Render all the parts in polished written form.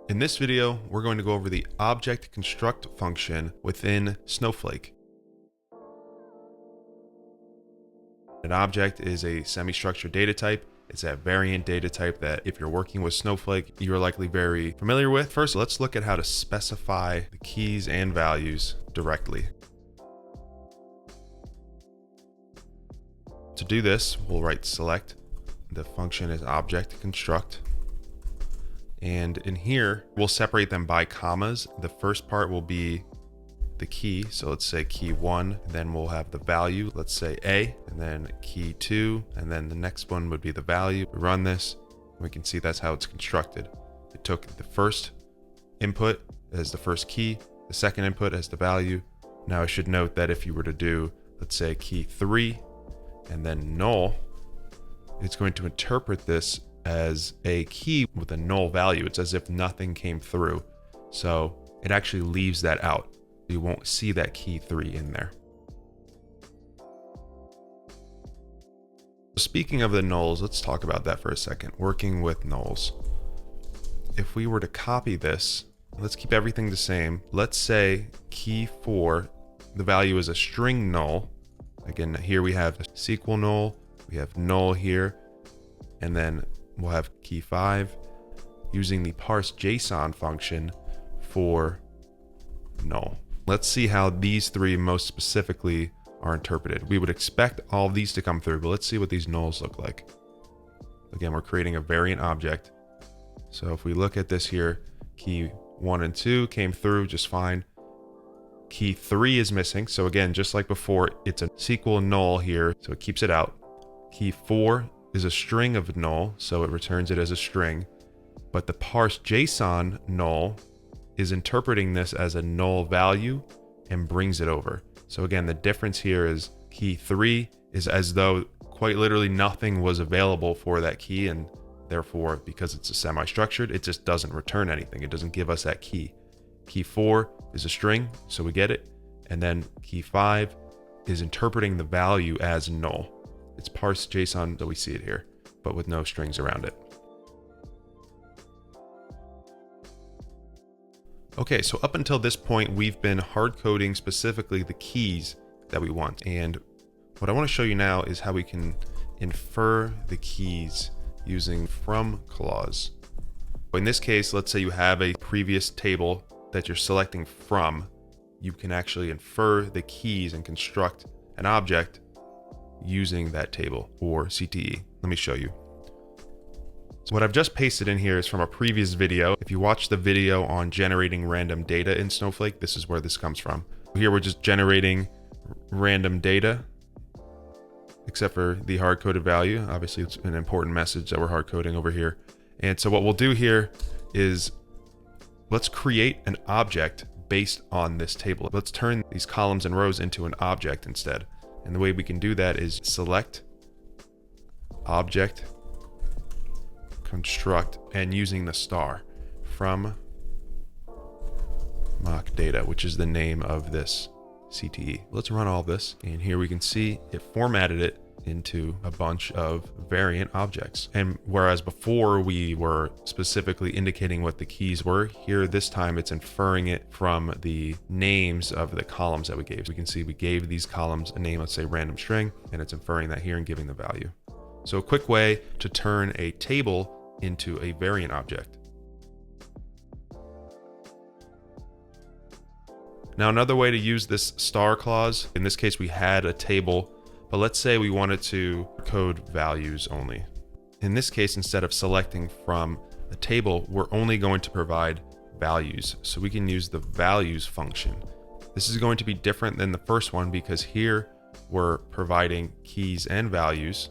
In this video, we're going to go over the object construct function within Snowflake. An object is a semi-structured data type. It's a variant data type that if you're working with Snowflake, you're likely very familiar with. First, let's look at how to specify the keys and values directly. To do this, we'll write select. The function is object construct. And in here, we'll separate them by commas. The first part will be the key. So let's say key 1, then we'll have the value, let's say A, and then key 2, and then the next one would be the value. We run this, and we can see that's how it's constructed. It took the first input as the first key, the second input as the value. Now I should note that if you were to do, let's say key 3, and then null, it's going to interpret this as a key with a null value. It's as if nothing came through. So it actually leaves that out. You won't see that key 3 in there. Speaking of the nulls, let's talk about that for a second. Working with nulls. If we were to copy this, let's keep everything the same. Let's say key 4, the value is a string null. Again, here we have a SQL null, we have null here, and then we'll have key 5 using the parse JSON function for null. Let's see how these three most specifically are interpreted. We would expect all of these to come through, but let's see what these nulls look like. Again, we're creating a variant object. So if we look at this here, key 1 and 2 came through just fine. Key 3 is missing. So again, just like before, it's a SQL null here, so it keeps it out. Key 4 is a string of null, so it returns it as a string. But the parse JSON null is interpreting this as a null value and brings it over. So again, the difference here is key 3 is as though quite literally nothing was available for that key, and therefore, because it's a semi-structured, it just doesn't return anything. It doesn't give us that key. Key 4 is a string, so we get it. And then key 5 is interpreting the value as null. It's parse JSON, so we see it here, but with no strings around it. Okay, so up until this point, we've been hard coding specifically the keys that we want. And what I want to show you now is how we can infer the keys using from clause. In this case, let's say you have a previous table that you're selecting from. You can actually infer the keys and construct an object using that table or CTE. Let me show you. So what I've just pasted in here is from a previous video. If you watch the video on generating random data in Snowflake, this is where this comes from. Here we're just generating random data, except for the hard-coded value. Obviously, it's an important message that we're hard-coding over here. And so what we'll do here is let's create an object based on this table. Let's turn these columns and rows into an object instead. And the way we can do that is select object construct and using the star from mock data, which is the name of this CTE. Let's run all this, and here we can see it formatted it into a bunch of variant objects. And whereas before we were specifically indicating what the keys were, here this time it's inferring it from the names of the columns that we gave. So we can see we gave these columns a name, let's say random string, and it's inferring that here and giving the value. So a quick way to turn a table into a variant object. Now another way to use this star clause, in this case we had a table, but let's say we wanted to code values only. In this case, instead of selecting from a table, we're only going to provide values. So we can use the values function. This is going to be different than the first one because here we're providing keys and values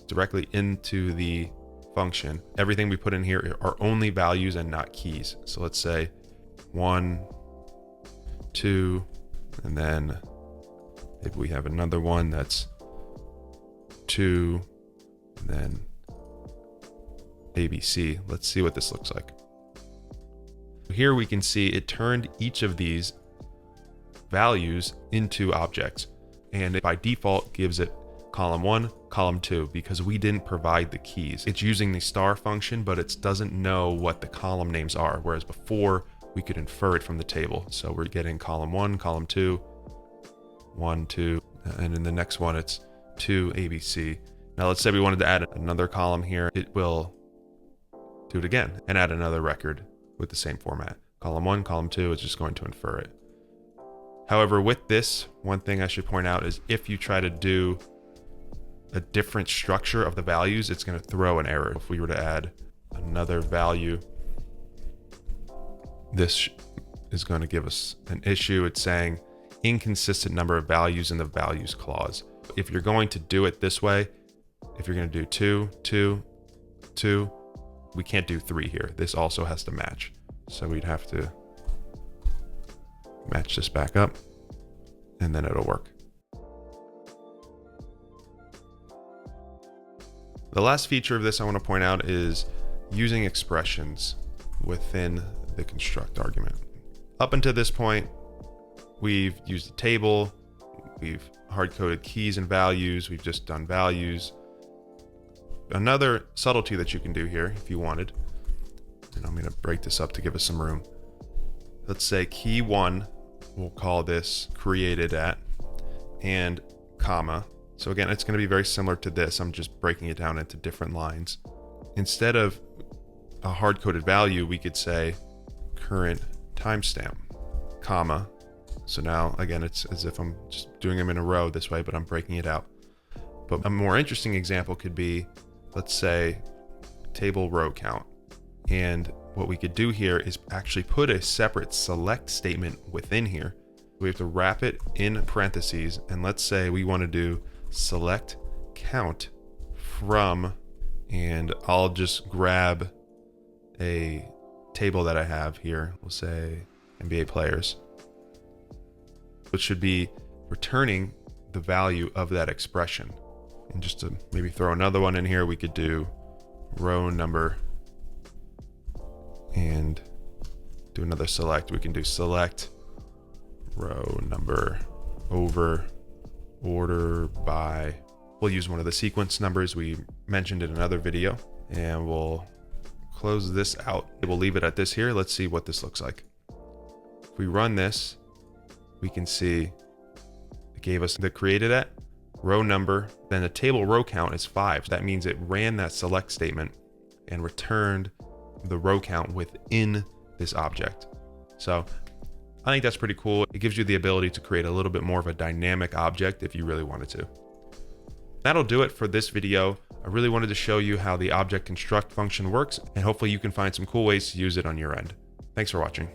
directly into the function. Everything we put in here are only values and not keys. So let's say 1, 2, and then if we have another one that's 2, and then ABC. Let's see what this looks like. Here we can see it turned each of these values into objects, and it by default gives it column 1, column 2 because we didn't provide the keys. It's using the star function, but it doesn't know what the column names are, whereas before we could infer it from the table. So we're getting column 1, column 2, 1, 2, and in the next one it's 2 ABC. Now let's say we wanted to add another column here. It will do it again and add another record with the same format. Column 1, column 2, it's just going to infer it. However, with this, one thing I should point out is if you try to do a different structure of the values, it's going to throw an error. If we were to add another value, this is going to give us an issue. It's saying inconsistent number of values in the values clause. If you're going to do it this way, if you're going to do 2, 2, 2, we can't do 3 here. This also has to match. So we'd have to match this back up and then it'll work. The last feature of this I want to point out is using expressions within the construct argument. Up until this point, we've used a table, we've hard-coded keys and values, we've just done values. Another subtlety that you can do here if you wanted, and I'm going to break this up to give us some room. Let's say key 1, we'll call this created at, and comma. So again, it's going to be very similar to this. I'm just breaking it down into different lines. Instead of a hard-coded value, we could say current timestamp, comma. So now, again, it's as if I'm just doing them in a row this way, but I'm breaking it out. But a more interesting example could be, let's say, table row count. And what we could do here is actually put a separate select statement within here. We have to wrap it in parentheses. And let's say we want to do select count from, and I'll just grab a table that I have here. We'll say NBA players, which should be returning the value of that expression. And just to maybe throw another one in here, we could do row number and do another select. We can do select row number over order by. We'll use one of the sequence numbers we mentioned in another video, and we'll close this out. We'll leave it at this here. Let's see what this looks like. If we run this, we can see it gave us the created at, row number, then the table row count is 5. That means it ran that select statement and returned the row count within this object. So I think that's pretty cool. It gives you the ability to create a little bit more of a dynamic object if you really wanted to. That'll do it for this video. I really wanted to show you how the object construct function works, and hopefully you can find some cool ways to use it on your end. Thanks for watching.